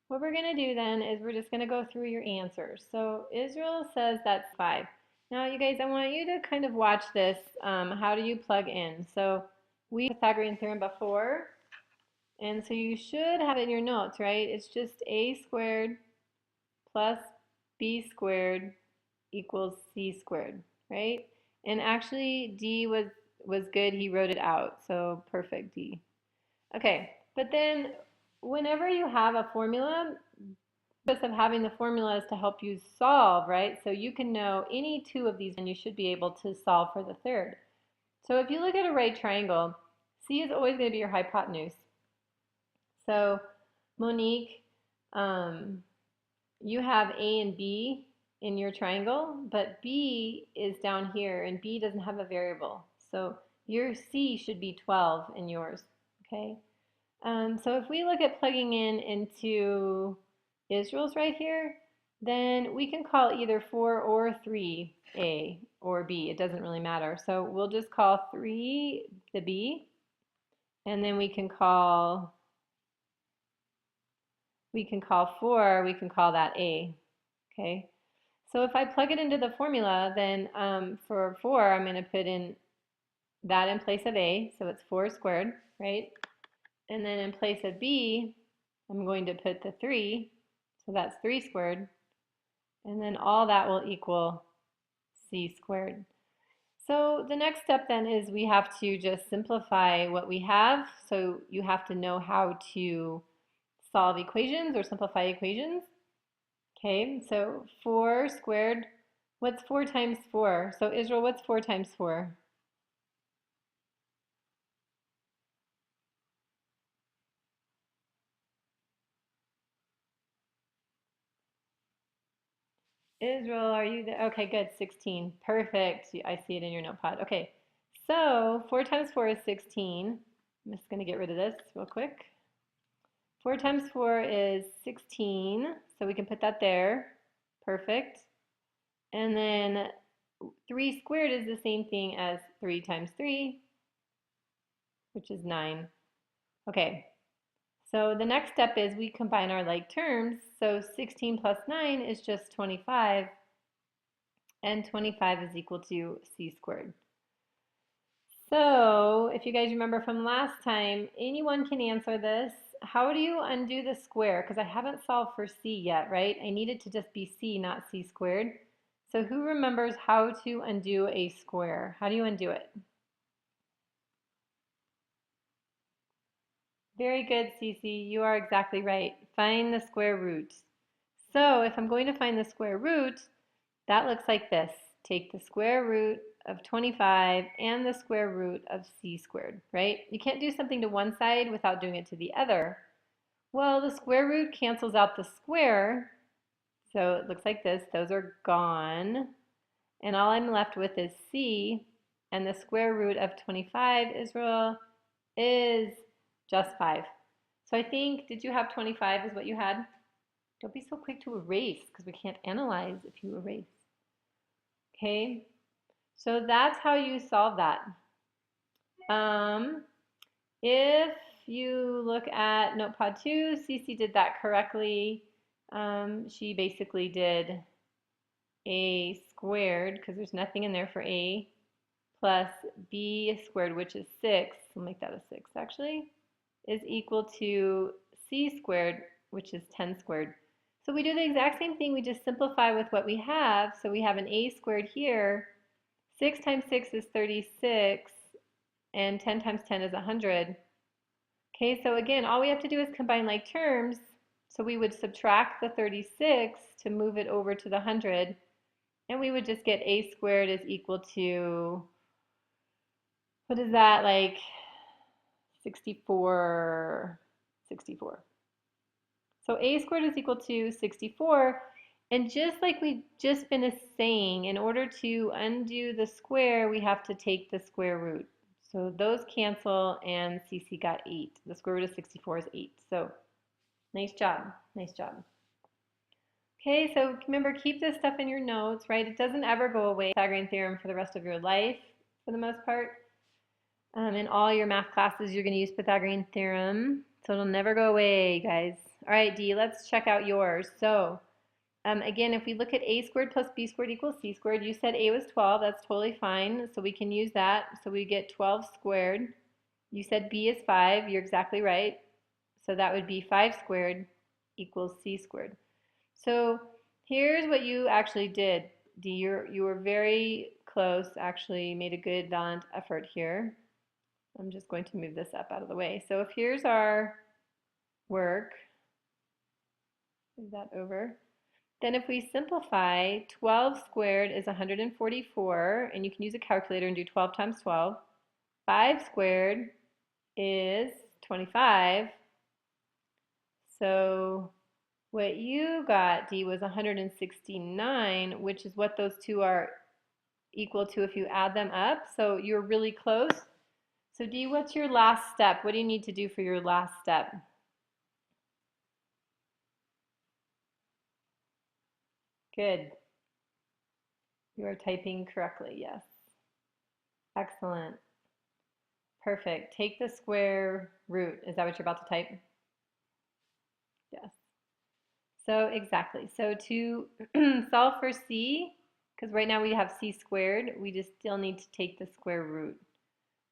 What we're going to do then is we're just going to go through your answers. So Israel says that's 5. Now, you guys, I want you to kind of watch this. How do you plug in? So we Pythagorean theorem before, and so you should have it in your notes, right? It's just a squared plus b squared equals c squared, right? And actually, D was good. He wrote it out, so perfect D. Okay, but then whenever you have a formula, the purpose of having the formula is to help you solve, right? So you can know any two of these and you should be able to solve for the third. So if you look at a right triangle, C is always going to be your hypotenuse. So Monique, you have A and B in your triangle, but B is down here and B doesn't have a variable. So your C should be 12 in yours, okay? So if we look at plugging in into Israel's right here, then we can call either 4 or 3A or B. It doesn't really matter. So we'll just call 3 the B, and then we can call 4, we can call that A, okay? So if I plug it into the formula, then for 4, I'm going to put in that in place of A, so it's 4 squared, right? And then in place of B, I'm going to put the 3, so that's 3 squared. And then all that will equal C squared. So the next step then is we have to just simplify what we have. So you have to know how to solve equations or simplify equations. Okay, so 4 squared, what's 4 times 4? So Israel, what's 4 times 4? Israel, are you there? Okay, good, 16. Perfect. I see it in your notepad. Okay, so 4 times 4 is 16. I'm just going to get rid of this real quick. 4 times 4 is 16, so we can put that there. Perfect. And then 3 squared is the same thing as 3 times 3, which is 9. Okay, so the next step is we combine our like terms. So 16 plus 9 is just 25, and 25 is equal to C squared. So if you guys remember from last time, anyone can answer this. How do you undo the square? Because I haven't solved for C yet, right? I need it to just be C, not C squared. So who remembers how to undo a square? How do you undo it? Very good, Cece. You are exactly right. Find the square root. So if I'm going to find the square root, that looks like this. Take the square root of 25 and the square root of C squared, right? You can't do something to one side without doing it to the other. Well, the square root cancels out the square, so it looks like this. Those are gone. And all I'm left with is C, and the square root of 25, Israel, is just 5. So I think, did you have 25 is what you had? Don't be so quick to erase because we can't analyze if you erase. Okay, so that's how you solve that. If you look at Notepad 2, Cece did that correctly. She basically did a squared, because there's nothing in there for a, plus b squared, which is 6, we'll make that a 6 actually, is equal to c squared, which is 10 squared. So we do the exact same thing, we just simplify with what we have. So we have an a squared here. 6 times 6 is 36, and 10 times 10 is 100. Okay, so again, all we have to do is combine like terms. So we would subtract the 36 to move it over to the 100, and we would just get a squared is equal to, what is that, like 64. So a squared is equal to 64. And just like we just finished saying, in order to undo the square, we have to take the square root. So those cancel, and Cece got 8. The square root of 64 is 8. So nice job. Nice job. Okay, so remember, keep this stuff in your notes, right? It doesn't ever go away. Pythagorean theorem for the rest of your life, for the most part. In all your math classes, you're going to use Pythagorean theorem, so it'll never go away, guys. All right, D, let's check out yours. So again, if we look at a squared plus b squared equals c squared, you said a was 12. That's totally fine. So we can use that. So we get 12 squared. You said b is 5. You're exactly right. So that would be 5 squared equals c squared. So here's what you actually did, D. You were very close, actually made a good valiant effort here. I'm just going to move this up out of the way. So if here's our work, move that over. Then if we simplify, 12 squared is 144, and you can use a calculator and do 12 times 12. 5 squared is 25. So what you got, D, was 169, which is what those two are equal to if you add them up. So you're really close. So D, what's your last step? What do you need to do for your last step? Good. You are typing correctly, yes. Excellent. Perfect. Take the square root. Is that what you're about to type? Yes. So exactly. So to solve for c, because right now we have c squared, we just still need to take the square root.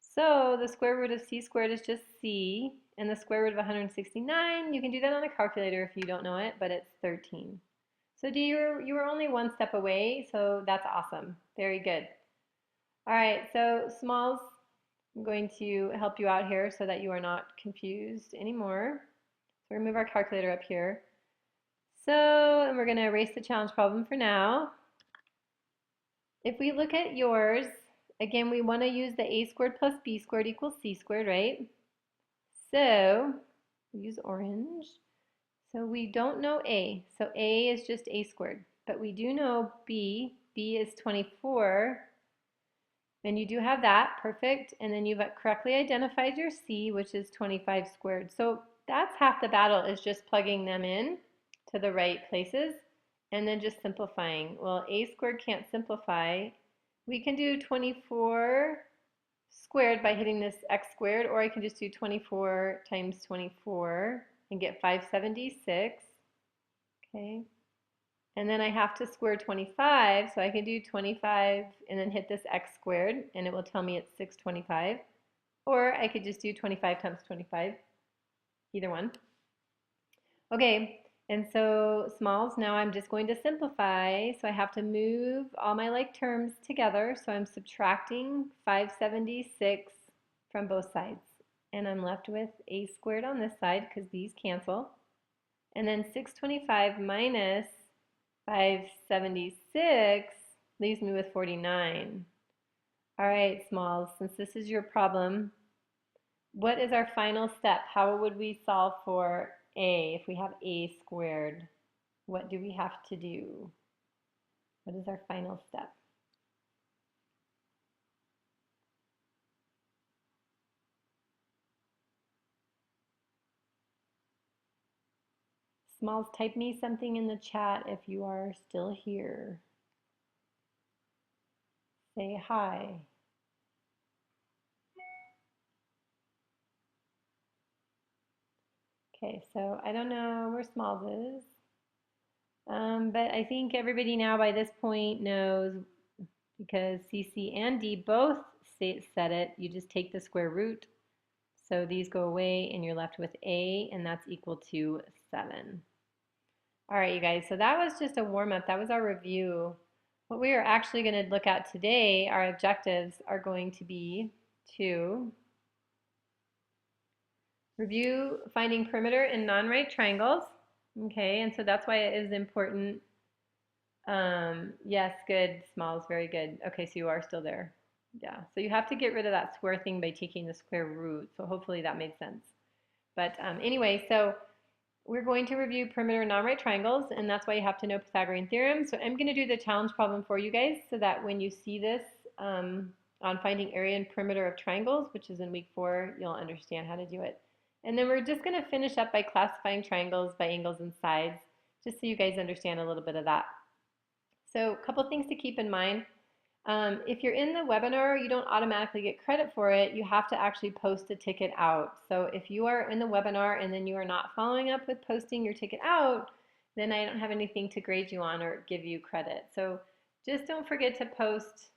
So the square root of c squared is just c, and the square root of 169, you can do that on a calculator if you don't know it, but it's 13. So D, you were only one step away, so that's awesome. Very good. All right, so Smalls, I'm going to help you out here so that you are not confused anymore. So we're going to move our calculator up here. So, and we're going to erase the challenge problem for now. If we look at yours, again, we want to use the a squared plus b squared equals c squared, right? So, we use orange. So we don't know a. So a is just a squared. But we do know b. b is 24. And you do have that. Perfect. And then you've correctly identified your c, which is 25 squared. So that's half the battle, is just plugging them in to the right places and then just simplifying. Well, a squared can't simplify. We can do 24 squared by hitting this x squared, or I can just do 24 times 24 and get 576. Okay. And then I have to square 25, so I can do 25 and then hit this x squared, and it will tell me it's 625. Or I could just do 25 times 25, either one. Okay, and so Smalls, now I'm just going to simplify, so I have to move all my like terms together, so I'm subtracting 576 from both sides. And I'm left with a squared on this side because these cancel. And then 625 minus 576 leaves me with 49. All right, Smalls, since this is your problem, what is our final step? How would we solve for a if we have a squared? What do we have to do? What is our final step? Smalls, type me something in the chat if you are still here. Say hi. Okay, so I don't know where Smalls is, but I think everybody now by this point knows, because CC and D both said it, you just take the square root. So these go away and you're left with A, and that's equal to 7. All right, you guys, so that was just a warm-up. That was our review. What we are actually going to look at today, our objectives are going to be to review finding perimeter in non-right triangles. Okay, and so that's why it is important. Yes, good, Smalls, very good. Okay, so you are still there. Yeah, so you have to get rid of that square thing by taking the square root. So hopefully that made sense. But anyway, so we're going to review perimeter non-right triangles, and that's why you have to know Pythagorean Theorem. So I'm going to do the challenge problem for you guys so that when you see this on finding area and perimeter of triangles, which is in week 4, you'll understand how to do it. And then we're just going to finish up by classifying triangles by angles and sides, just so you guys understand a little bit of that. So a couple things to keep in mind. If you're in the webinar, you don't automatically get credit for it. You have to actually post a ticket out. So if you are in the webinar and then you are not following up with posting your ticket out, then I don't have anything to grade you on or give you credit. So just don't forget to post,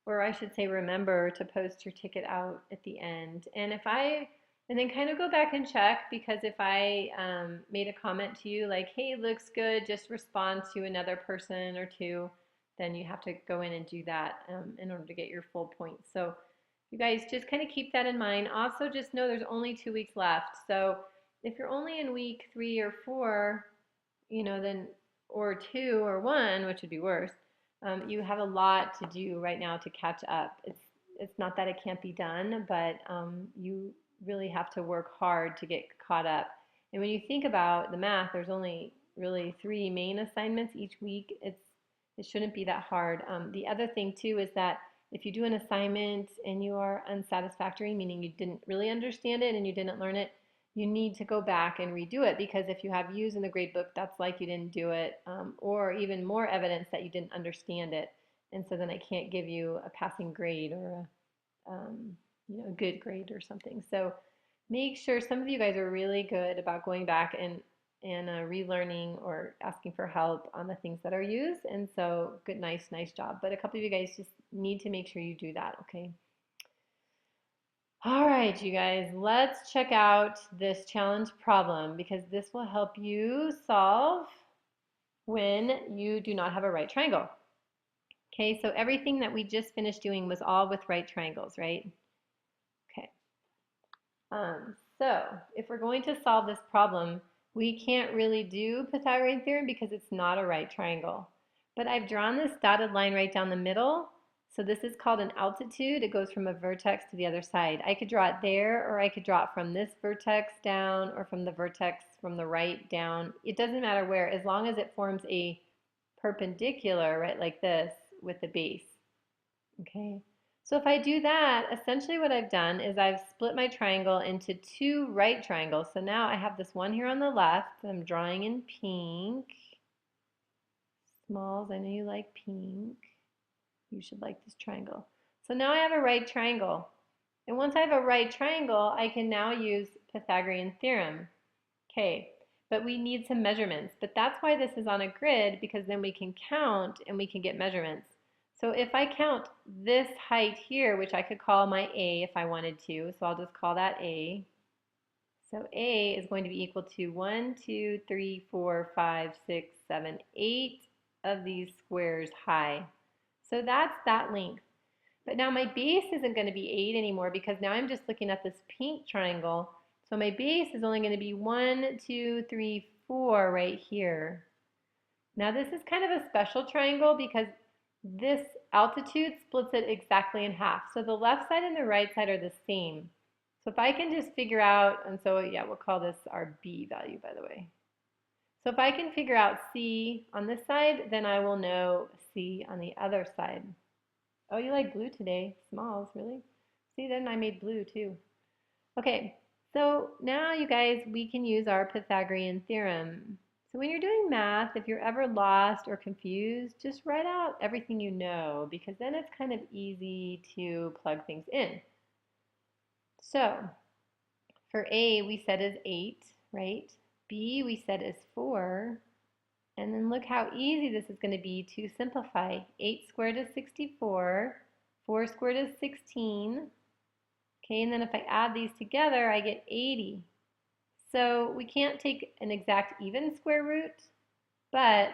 or I should say remember to post your ticket out at the end. And then kind of go back and check, because if I made a comment to you like, hey, looks good, just respond to another person or two, then you have to go in and do that in order to get your full points. So you guys just kind of keep that in mind. Also, just know there's only 2 weeks left. So if you're only in week 3 or 4, then, or 2 or 1, which would be worse, you have a lot to do right now to catch up. It's not that it can't be done, but you really have to work hard to get caught up. And when you think about the math, there's only really 3 main assignments each week. It shouldn't be that hard. The other thing too is that if you do an assignment and you are unsatisfactory, meaning you didn't really understand it and you didn't learn it, you need to go back and redo it, because if you have U's in the grade book, that's like you didn't do it, or even more evidence that you didn't understand it. And so then I can't give you a passing grade or a good grade or something. So make sure, some of you guys are really good about going back and relearning or asking for help on the things that are used. And so good, nice job. But a couple of you guys just need to make sure you do that, okay? All right, you guys, let's check out this challenge problem, because this will help you solve when you do not have a right triangle. Okay, so everything that we just finished doing was all with right triangles, right? Okay. So if we're going to solve this problem, we can't really do Pythagorean theorem because it's not a right triangle. But I've drawn this dotted line right down the middle. So this is called an altitude. It goes from a vertex to the other side. I could draw it there, or I could draw it from this vertex down, or from the vertex from the right down. It doesn't matter where, as long as it forms a perpendicular, right, like this, with the base. Okay. So if I do that, essentially what I've done is I've split my triangle into 2 right triangles. So now I have this one here on the left that I'm drawing in pink. Smalls, I know you like pink. You should like this triangle. So now I have a right triangle. And once I have a right triangle, I can now use Pythagorean theorem. Okay, but we need some measurements. But that's why this is on a grid, because then we can count and we can get measurements. So if I count this height here, which I could call my A if I wanted to, so I'll just call that A. So A is going to be equal to 1, 2, 3, 4, 5, 6, 7, 8 of these squares high. So that's that length. But now my base isn't going to be 8 anymore, because now I'm just looking at this pink triangle. So my base is only going to be 1, 2, 3, 4 right here. Now this is kind of a special triangle because this altitude splits it exactly in half. So the left side and the right side are the same. So if I can just figure out, and so yeah, we'll call this our B value, by the way. So if I can figure out C on this side, then I will know C on the other side. Oh, you like blue today? Smalls, really? See, then I made blue too. Okay, so now you guys, we can use our Pythagorean theorem. So when you're doing math, if you're ever lost or confused, just write out everything you know, because then it's kind of easy to plug things in. So for A, we said is 8, right? B, we said is 4. And then look how easy this is going to be to simplify. 8 squared is 64. 4 squared is 16. Okay, and then if I add these together, I get 80. So we can't take an exact even square root, but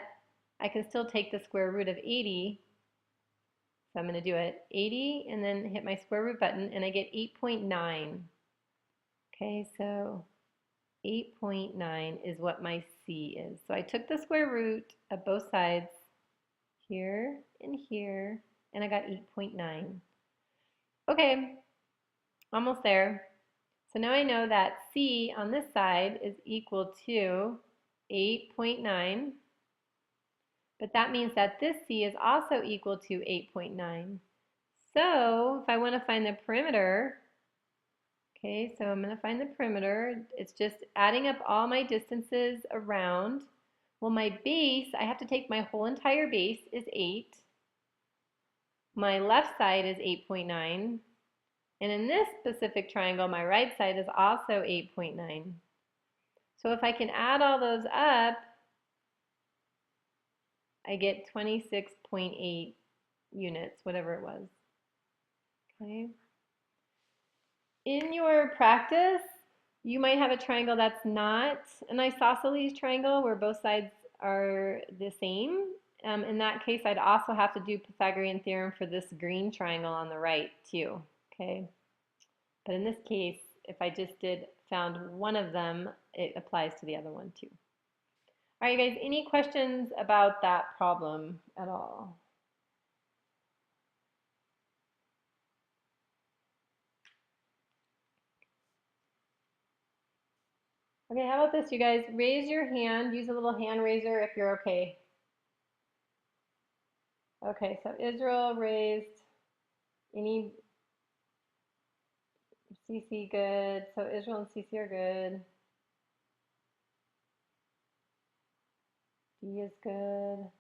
I can still take the square root of 80. So I'm going to do it 80 and then hit my square root button, and I get 8.9. Okay, so 8.9 is what my C is. So I took the square root of both sides, here and here, and I got 8.9. Okay, almost there. So now I know that C on this side is equal to 8.9, but that means that this C is also equal to 8.9. So if I want to find the perimeter, okay, so I'm going to find the perimeter. It's just adding up all my distances around. Well, my base, I have to take my whole entire base is 8. my left side is 8.9. And in this specific triangle, my right side is also 8.9. So if I can add all those up, I get 26.8 units, whatever it was. Okay. In your practice, you might have a triangle that's not an isosceles triangle where both sides are the same. In that case, I'd also have to do Pythagorean theorem for this green triangle on the right too. Okay. But in this case, if I just found one of them, it applies to the other one too. All right, you guys, any questions about that problem at all? Okay, how about this, you guys? Raise your hand. Use a little hand raiser if you're okay. Okay, so Israel raised. Any CC good. So Israel and CC are good. D is good.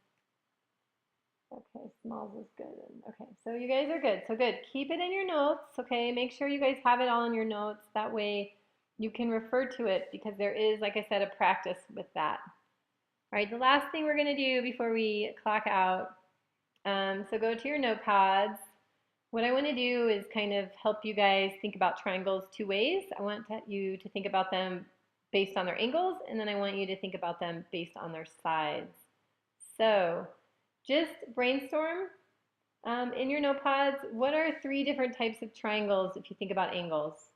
Okay, Smalls is good. Okay, so you guys are good. So good. Keep it in your notes, okay? Make sure you guys have it all in your notes. That way you can refer to it because there is, like I said, a practice with that. All right, the last thing we're going to do before we clock out, so go to your notepads. What I want to do is kind of help you guys think about triangles two ways. I want you to think about them based on their angles, and then I want you to think about them based on their sides. So just brainstorm in your notepads, what are 3 different types of triangles if you think about angles?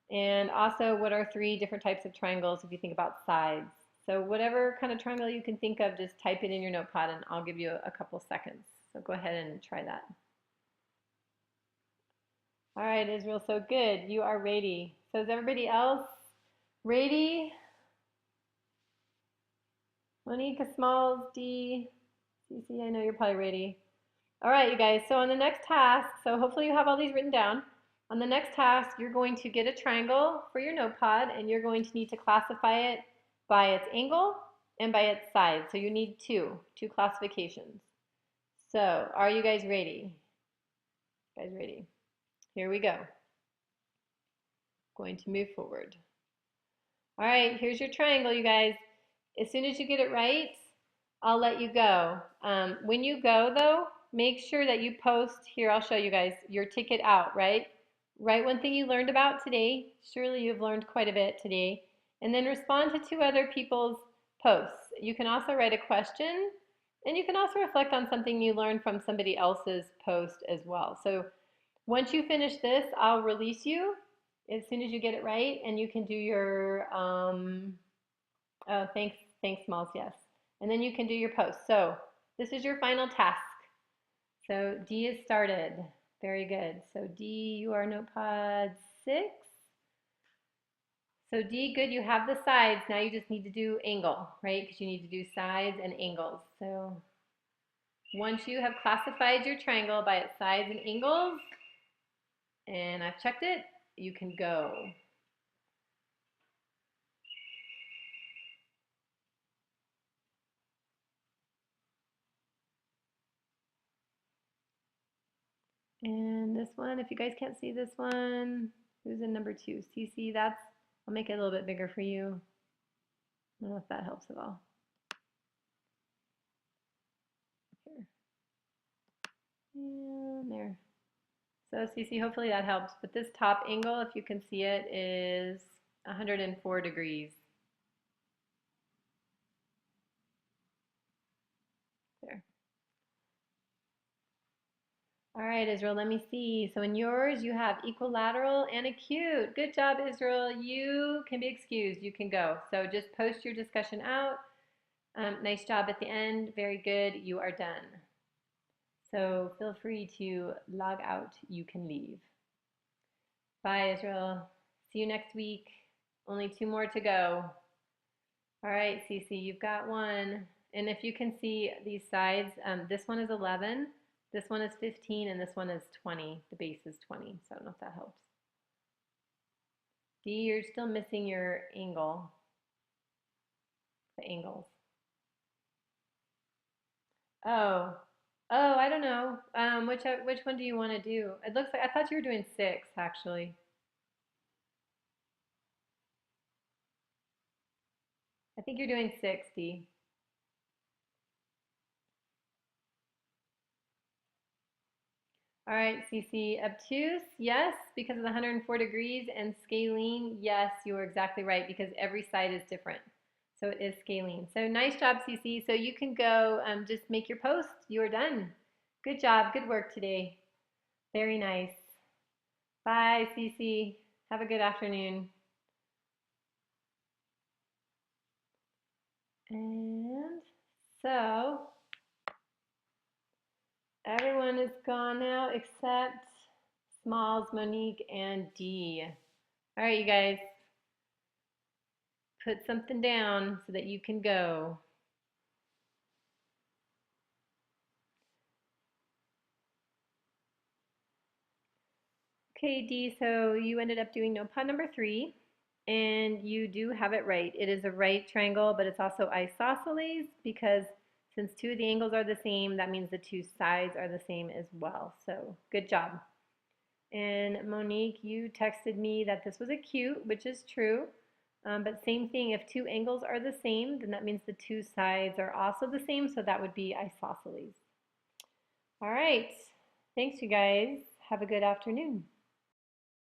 And also, what are 3 different types of triangles if you think about sides? So whatever kind of triangle you can think of, just type it in your notepad and I'll give you a couple seconds. So go ahead and try that. All right, Israel, so good. You are ready. So is everybody else ready? Monica Smalls, D, CC, I know you're probably ready. All right, you guys, so on the next task, so hopefully you have all these written down. On the next task, you're going to get a triangle for your notepad and you're going to need to classify it by its angle and by its side. So you need two classifications. So are you guys ready? You guys ready? Here we go. Going to move forward. All right, here's your triangle, you guys. As soon as you get it right, I'll let you go. When you go, though, make sure that you post, here, I'll show you guys, your ticket out, right? Write one thing you learned about today. Surely you've learned quite a bit today. And then respond to 2 other people's posts. You can also write a question, and you can also reflect on something you learned from somebody else's post as well. So once you finish this, I'll release you as soon as you get it right, and you can do your, oh, thanks, Smalls, yes. And then you can do your post. So this is your final task. So D is started. Very good. So D, you are notepad 6. So D, good, you have the sides. Now you just need to do angle, right? Because you need to do sides and angles. So once you have classified your triangle by its sides and angles, and I've checked it, you can go. And this one, if you guys can't see this one, who's in number 2? CC, that's, I'll make it a little bit bigger for you. I don't know if that helps at all. Here. And there. So CC, hopefully that helps. But this top angle, if you can see it, is 104 degrees. There. All right, Israel, let me see. So in yours, you have equilateral and acute. Good job, Israel. You can be excused. You can go. So just post your discussion out. Nice job at the end. Very good. You are done. So feel free to log out. You can leave. Bye, Israel. See you next week. Only 2 more to go. All right, Cece, you've got one. And if you can see these sides, this one is 11, this one is 15, and this one is 20. The base is 20, so I don't know if that helps. D, you're still missing your angle, the angles. Oh, Oh, I don't know. Which one do you want to do? It looks like I thought you were doing 6 actually. I think you're doing 60. All right, Cece. Obtuse, yes, because of the 104 degrees, and scalene, yes, you are exactly right because every side is different. So it is scalene. So nice job, Cece. So you can go just make your post. You are done. Good job. Good work today. Very nice. Bye, Cece. Have a good afternoon. And so everyone is gone now except Smalls, Monique, and Dee. All right, you guys, put something down so that you can go. Okay, Dee, so you ended up doing notepad number 3, and you do have it right. It is a right triangle, but it's also isosceles because since 2 of the angles are the same, that means the 2 sides are the same as well. So good job. And Monique, you texted me that this was acute, which is true. But same thing, if 2 angles are the same, then that means the 2 sides are also the same, so that would be isosceles. All right. Thanks, you guys. Have a good afternoon.